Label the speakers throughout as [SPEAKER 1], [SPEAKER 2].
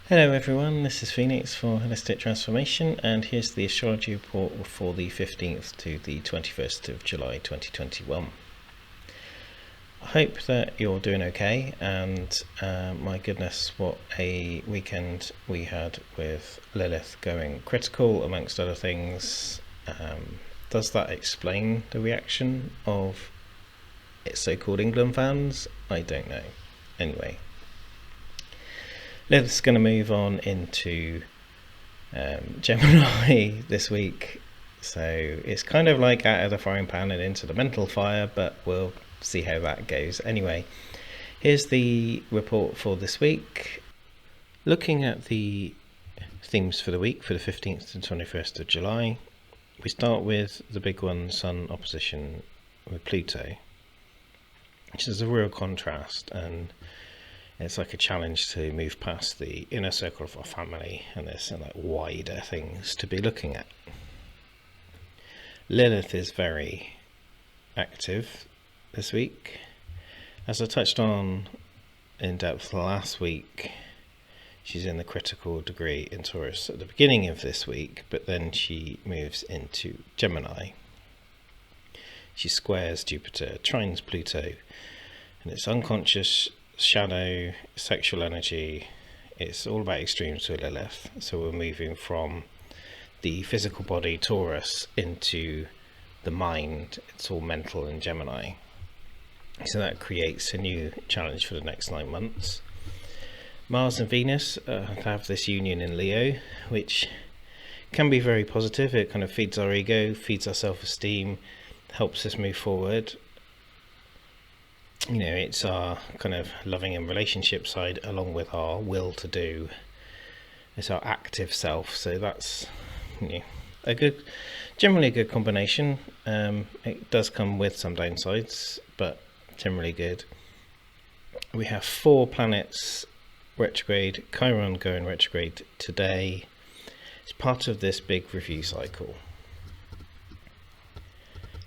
[SPEAKER 1] Hello everyone, this is Phoenix for Holistic Transformation, and here's the astrology report for the 15th to the 21st of July 2021. I hope that you're doing okay, and my goodness, what a weekend we had with Lilith going critical amongst other things. Does that explain the reaction of its so-called England fans? I don't know. Anyway, Lilith's going to move on into Gemini this week, so it's kind of like out of the frying pan and into the mental fire, but we'll see how that goes. Anyway, here's the report for this week. Looking at the themes for the week for the 15th to 21st of July, we start with the big one, Sun opposition with Pluto, which is a real contrast, and it's like a challenge to move past the inner circle of our family, and there's some like wider things to be looking at. Lilith is very active this week. As I touched on in depth last week, she's in the critical degree in Taurus at the beginning of this week, but then she moves into Gemini. She squares Jupiter, trines Pluto, and it's unconscious shadow, sexual energy. It's all about extremes with Lilith. So we're moving from the physical body, Taurus, into the mind. It's all mental in Gemini. So that creates a new challenge for the next 9 months. Mars and Venus have this union in Leo, which can be very positive. It kind of feeds our ego, feeds our self-esteem, helps us move forward. You know, it's our kind of loving and relationship side along with our will to do. It's our active self, so that's, you know, generally a good combination. It does come with some downsides, but generally good. We have 4 planets retrograde, Chiron going retrograde today. It's part of this big review cycle.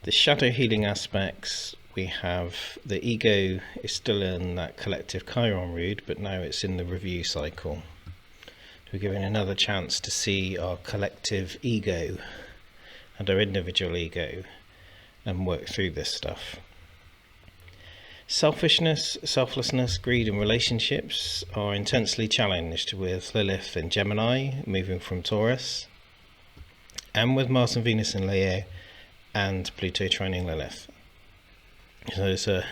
[SPEAKER 1] The shadow healing aspects, we have the ego is still in that collective Chiron root, but now it's in the review cycle. We're given another chance to see our collective ego and our individual ego and work through this stuff. Selfishness, selflessness, greed and relationships are intensely challenged with Lilith and Gemini moving from Taurus, and with Mars and Venus in Leo and Pluto trining Lilith. So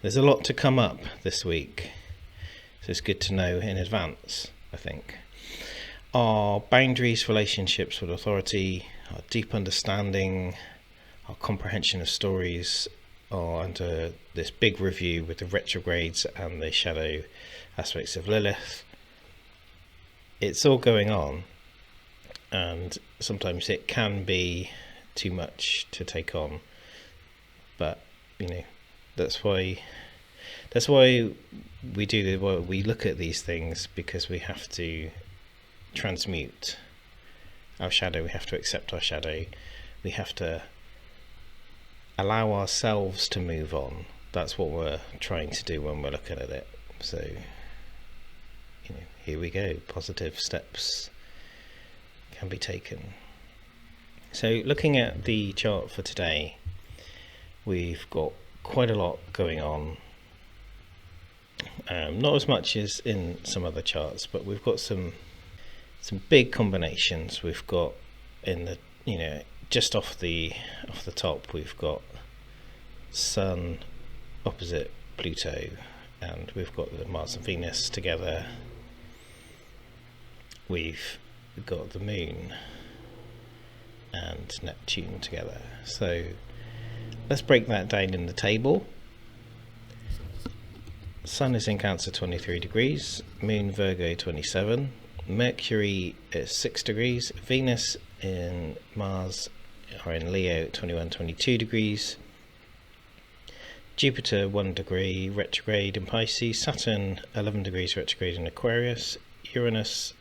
[SPEAKER 1] there's a lot to come up this week, so it's good to know in advance, I think. Our boundaries, relationships with authority, our deep understanding, our comprehension of stories are under this big review with the retrogrades and the shadow aspects of Lilith. It's all going on, and sometimes it can be too much to take on, but you know, that's why we do we look at these things, because we have to transmute our shadow, we have to accept our shadow, we have to allow ourselves to move on. That's what we're trying to do when we're looking at it. So, you know, here we go, positive steps can be taken. So looking at the chart for today, we've got quite a lot going on. Not as much as in some other charts, but we've got some big combinations. We've got in the, you know, just off the top, we've got Sun opposite Pluto, and we've got the Mars and Venus together. We've got the Moon and Neptune together. So let's break that down in the table. Sun is in Cancer 23 degrees, Moon Virgo 27, Mercury is 6 degrees, Venus in Mars are in Leo 22 degrees, Jupiter 1 degree retrograde in Pisces, Saturn 11 degrees retrograde in Aquarius, Uranus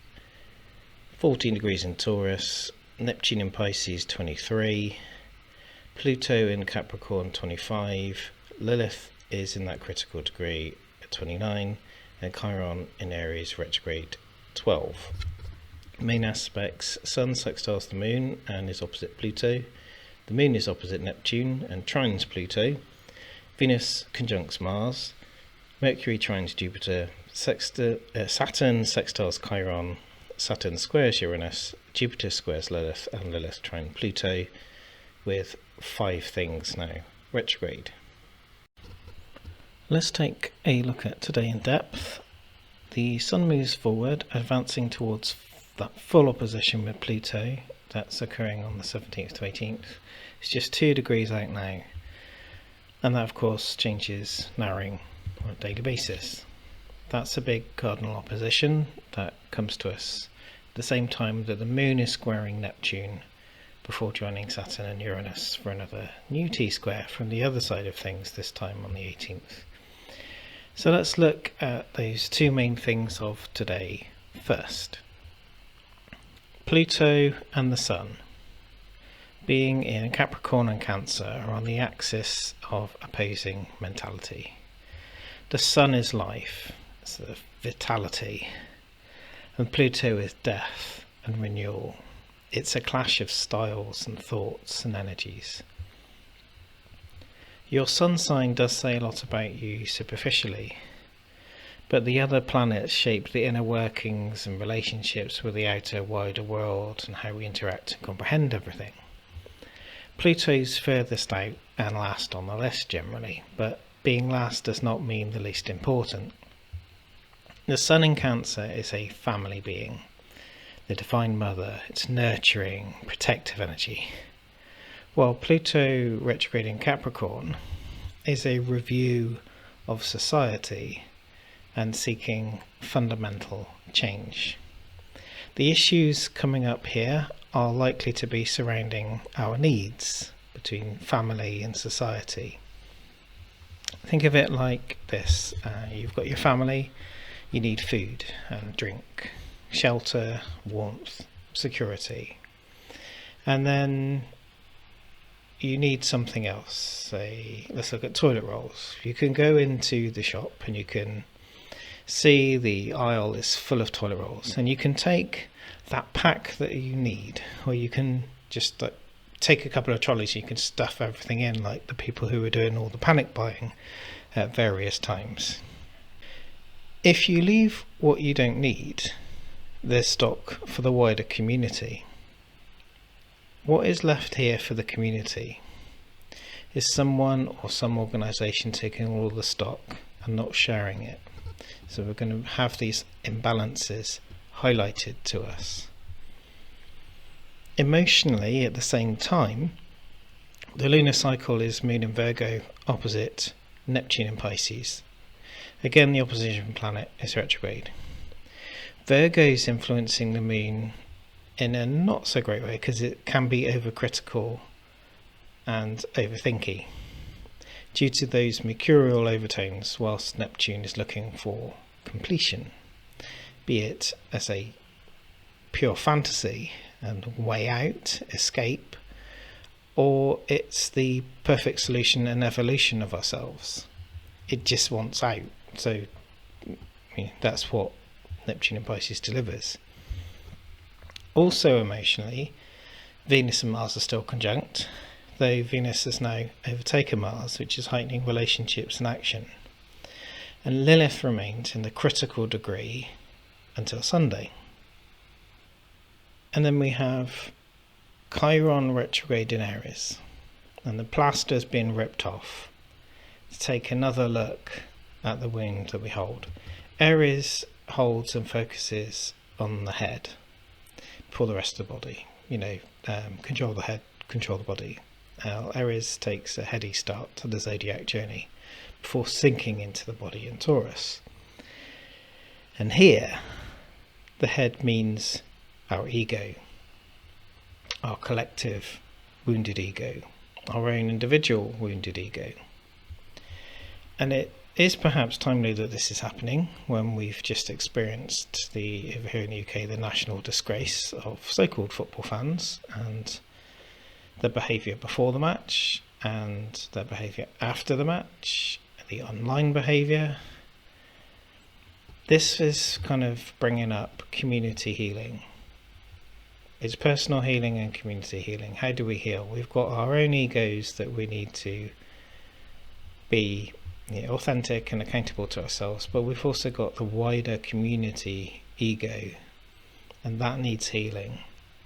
[SPEAKER 1] 14 degrees in Taurus, Neptune in Pisces 23, Pluto in Capricorn 25, Lilith is in that critical degree at 29, and Chiron in Aries retrograde 12. Main aspects: Sun sextiles the Moon and is opposite Pluto. The Moon is opposite Neptune and trines Pluto. Venus conjuncts Mars. Mercury trines Jupiter. Saturn sextiles Chiron. Saturn squares Uranus. Jupiter squares Lilith, and Lilith trine Pluto, with 5 things now retrograde. Let's take a look at today in depth. The Sun moves forward, advancing towards that full opposition with Pluto. That's occurring on the 17th to 18th. It's just 2 degrees out now, and that of course changes narrowing on a daily basis. That's a big cardinal opposition that comes to us at the same time that the Moon is squaring Neptune before joining Saturn and Uranus for another new T-square from the other side of things, this time on the 18th. So let's look at those 2 main things of today first. Pluto and the Sun, being in Capricorn and Cancer, are on the axis of opposing mentality. The Sun is life, it's the vitality, and Pluto is death and renewal. It's a clash of styles and thoughts and energies. Your Sun sign does say a lot about you superficially, but the other planets shape the inner workings and relationships with the outer, wider world and how we interact and comprehend everything. Pluto's furthest out and last on the list generally, but being last does not mean the least important. The Sun in Cancer is a family being, the Divine Mother, it's nurturing, protective energy. While Pluto retrograde in Capricorn is a review of society and seeking fundamental change. The issues coming up here are likely to be surrounding our needs between family and society. Think of it like this. You've got your family, you need food and drink, shelter, warmth, security. And then you need something else. Say, let's look at toilet rolls. You can go into the shop and you can see the aisle is full of toilet rolls, and you can take that pack that you need, or you can just take a couple of trolleys, you can stuff everything in like the people who are doing all the panic buying at various times. If you leave what you don't need, there's stock for the wider community. What is left here for the community is someone or some organisation taking all the stock and not sharing it. So we're going to have these imbalances highlighted to us. Emotionally, at the same time, the lunar cycle is Moon in Virgo opposite Neptune in Pisces. Again, the opposition planet is retrograde. Virgo is influencing the Moon in a not so great way because it can be overcritical and overthinky due to those mercurial overtones, whilst Neptune is looking for completion, be it as a pure fantasy and way out, escape, or it's the perfect solution and evolution of ourselves. It just wants out. So that's what Neptune and Pisces delivers. Also emotionally, Venus and Mars are still conjunct, though Venus has now overtaken Mars, which is heightening relationships and action. And Lilith remains in the critical degree until Sunday. And then we have Chiron retrograde in Aries, and the plaster's been ripped off to take another look at the wound that we hold. Aries holds and focuses on the head before the rest of the body. Control the head, control the body. Aries takes a heady start to the zodiac journey before sinking into the body in Taurus. And here, the head means our ego, our collective wounded ego, our own individual wounded ego. And it is perhaps timely that this is happening when we've just experienced over here in the UK, the national disgrace of so-called football fans and their behaviour before the match and their behaviour after the match, the online behaviour. This is kind of bringing up community healing. It's personal healing and community healing. How do we heal? We've got our own egos that we need to be authentic and accountable to ourselves, but we've also got the wider community ego, and that needs healing.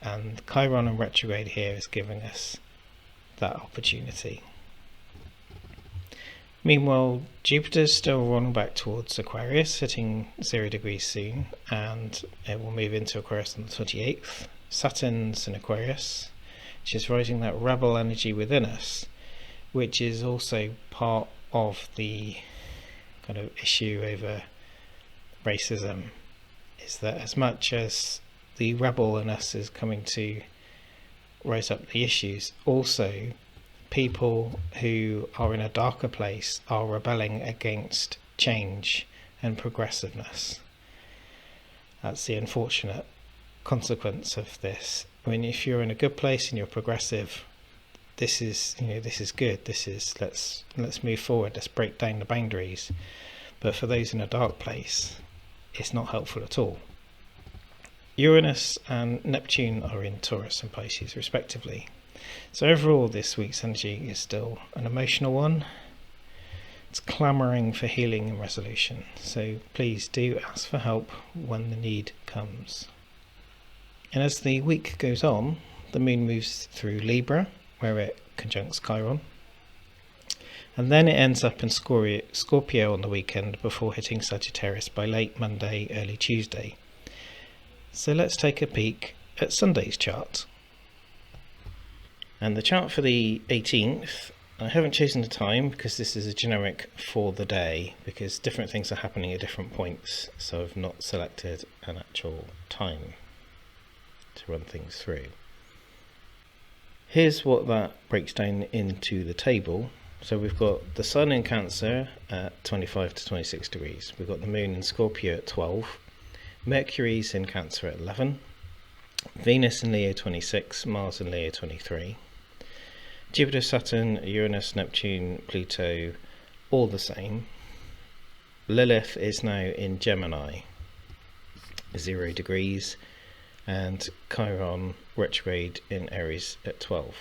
[SPEAKER 1] And Chiron and retrograde here is giving us that opportunity. Meanwhile, Jupiter's still rolling back towards Aquarius, hitting 0 degrees soon, and it will move into Aquarius on the 28th. Saturn's in Aquarius, which is rising that rebel energy within us, which is also part of the kind of issue over racism, is that as much as the rebel in us is coming to raise up the issues, also people who are in a darker place are rebelling against change and progressiveness. That's the unfortunate consequence of this. I mean, if you're in a good place and you're progressive, this is good. Let's move forward. Let's break down the boundaries. But for those in a dark place, it's not helpful at all. Uranus and Neptune are in Taurus and Pisces respectively. So overall, this week's energy is still an emotional one. It's clamouring for healing and resolution. So please do ask for help when the need comes. And as the week goes on, the moon moves through Libra, where it conjuncts Chiron. And then it ends up in Scorpio on the weekend before hitting Sagittarius by late Monday, early Tuesday. So let's take a peek at Sunday's chart. And the chart for the 18th, I haven't chosen the time because this is a generic for the day, because different things are happening at different points, so I've not selected an actual time to run things through. Here's what that breaks down into the table. So we've got the Sun in Cancer at 25 to 26 degrees. We've got the Moon in Scorpio at 12. Mercury's in Cancer at 11. Venus in Leo 26. Mars in Leo 23. Jupiter, Saturn, Uranus, Neptune, Pluto, all the same. Lilith is now in Gemini, 0 degrees. And Chiron retrograde in Aries at 12.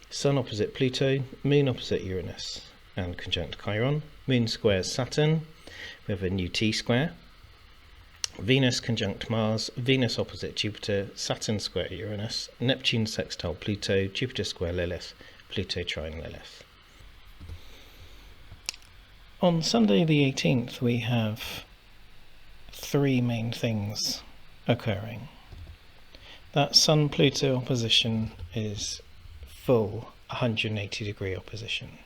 [SPEAKER 1] Sun opposite Pluto, Moon opposite Uranus and conjunct Chiron. Moon squares Saturn, we have a new T-square. Venus conjunct Mars, Venus opposite Jupiter, Saturn square Uranus, Neptune sextile Pluto, Jupiter square Lilith, Pluto trine Lilith. On Sunday the 18th we have three main things occurring. That Sun-Pluto opposition is full 180 degree opposition.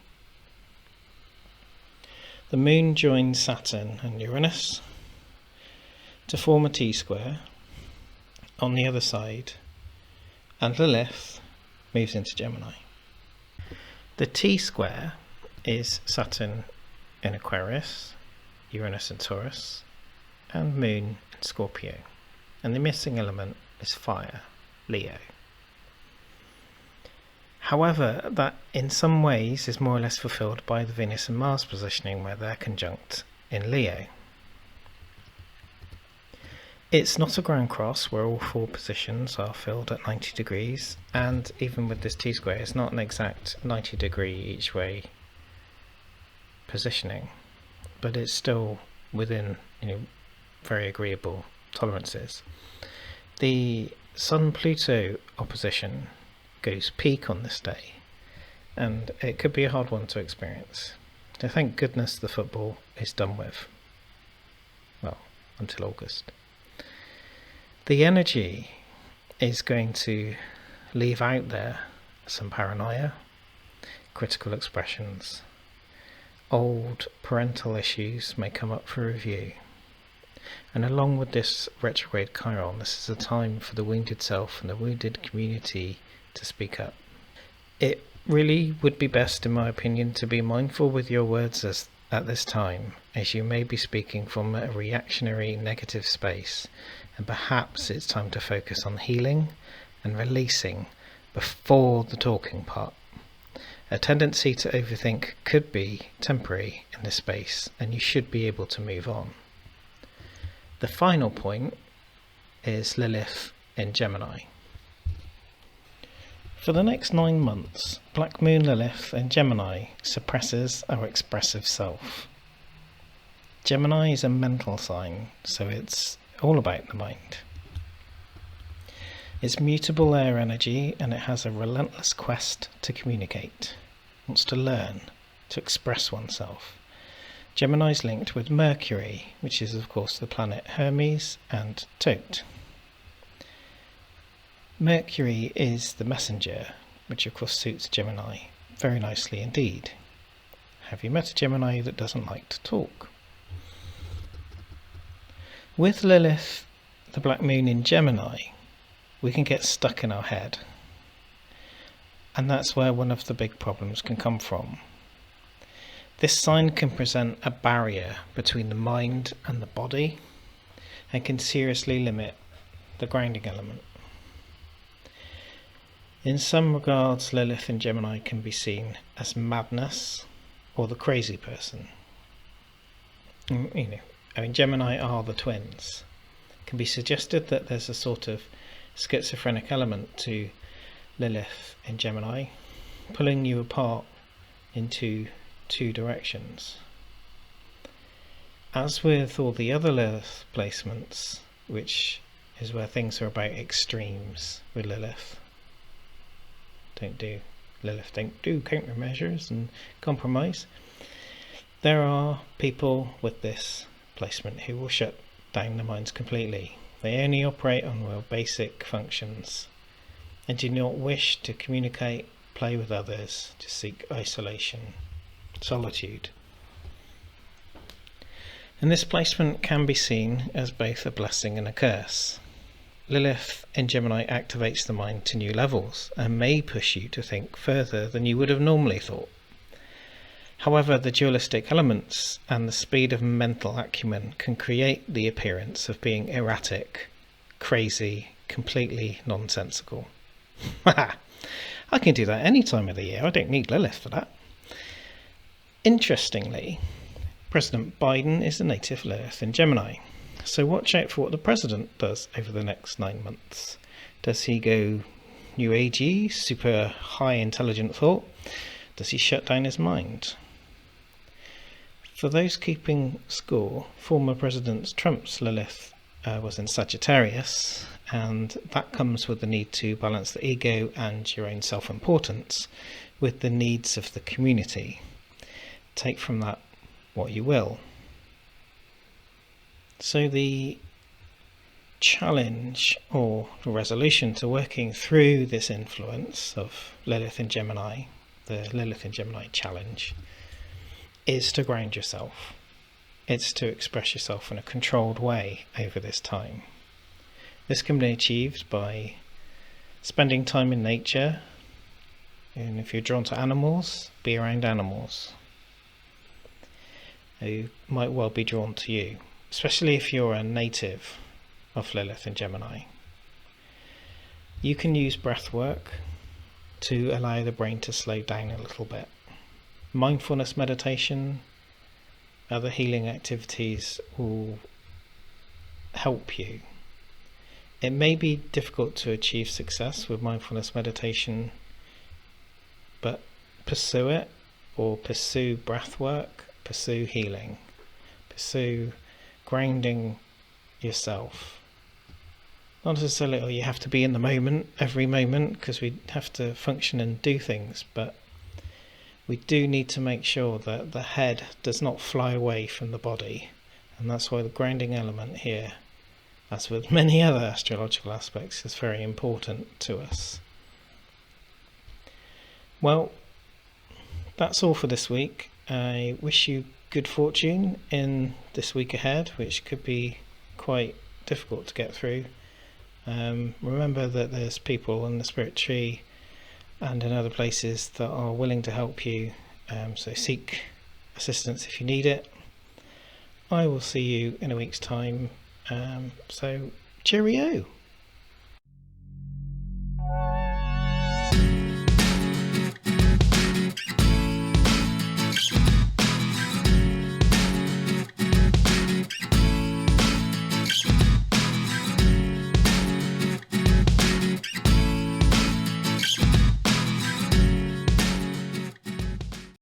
[SPEAKER 1] The Moon joins Saturn and Uranus to form a T-square on the other side, and Lilith moves into Gemini. The T-square is Saturn in Aquarius, Uranus in Taurus, and Moon in Scorpio. And the missing element is fire, Leo. However, that in some ways is more or less fulfilled by the Venus and Mars positioning, where they're conjunct in Leo. It's not a ground cross where all four positions are filled at 90 degrees, and even with this T-square, it's not an exact 90 degree each way positioning, but it's still within very agreeable tolerances. The Sun-Pluto opposition goes peak on this day, and it could be a hard one to experience. So thank goodness the football is done with. Well, until August. The energy is going to leave out there some paranoia, critical expressions, old parental issues may come up for review. And along with this retrograde Chiron, this is a time for the wounded self and the wounded community to speak up. It really would be best, in my opinion, to be mindful with your words at this time, as you may be speaking from a reactionary negative space, and perhaps it's time to focus on healing and releasing before the talking part. A tendency to overthink could be temporary in this space, and you should be able to move on. The final point is Lilith in Gemini. For the next 9 months, Black Moon Lilith in Gemini suppresses our expressive self. Gemini is a mental sign, so it's all about the mind. It's mutable air energy, and it has a relentless quest to communicate. It wants to learn, to express oneself. Gemini is linked with Mercury, which is of course the planet Hermes, and Tote. Mercury is the messenger, which of course suits Gemini very nicely indeed. Have you met a Gemini that doesn't like to talk? With Lilith, the Black Moon in Gemini, we can get stuck in our head. And that's where one of the big problems can come from. This sign can present a barrier between the mind and the body, and can seriously limit the grounding element. In some regards, Lilith in Gemini can be seen as madness or the crazy person. Gemini are the twins. It can be suggested that there's a sort of schizophrenic element to Lilith in Gemini, pulling you apart into 2 directions. As with all the other Lilith placements, which is where things are about extremes with Lilith, don't do countermeasures and compromise. There are people with this placement who will shut down their minds completely. They only operate on real basic functions and do not wish to communicate, play with others, to seek isolation, solitude. And this placement can be seen as both a blessing and a curse. Lilith in Gemini activates the mind to new levels and may push you to think further than you would have normally thought. However, the dualistic elements and the speed of mental acumen can create the appearance of being erratic, crazy, completely nonsensical. I can do that any time of the year. I don't need Lilith for that. Interestingly, President Biden is a native Lilith in Gemini. So watch out for what the president does over the next 9 months. Does he go new agey, super high intelligent thought? Does he shut down his mind? For those keeping score, former President Trump's Lilith was in Sagittarius, and that comes with the need to balance the ego and your own self-importance with the needs of the community. Take from that what you will. So the challenge or the resolution to working through this influence of Lilith in Gemini, the Lilith in Gemini challenge, is to ground yourself. It's to express yourself in a controlled way over this time. This can be achieved by spending time in nature, and if you're drawn to animals, be around animals who might well be drawn to you, especially if you're a native of Lilith in Gemini. You can use breath work to allow the brain to slow down a little bit. Mindfulness meditation, other healing activities will help you. It may be difficult to achieve success with mindfulness meditation, but pursue it, or pursue breath work, pursue healing, pursue grounding yourself. Not necessarily, you have to be in the moment, every moment, because we have to function and do things, but we do need to make sure that the head does not fly away from the body, and that's why the grounding element here, as with many other astrological aspects, is very important to us. Well, that's all for this week. I wish you good fortune in this week ahead, which could be quite difficult to get through. Remember that there's people in the spirit tree and in other places that are willing to help you, so seek assistance if you need it. I will see you in a week's time, so cheerio.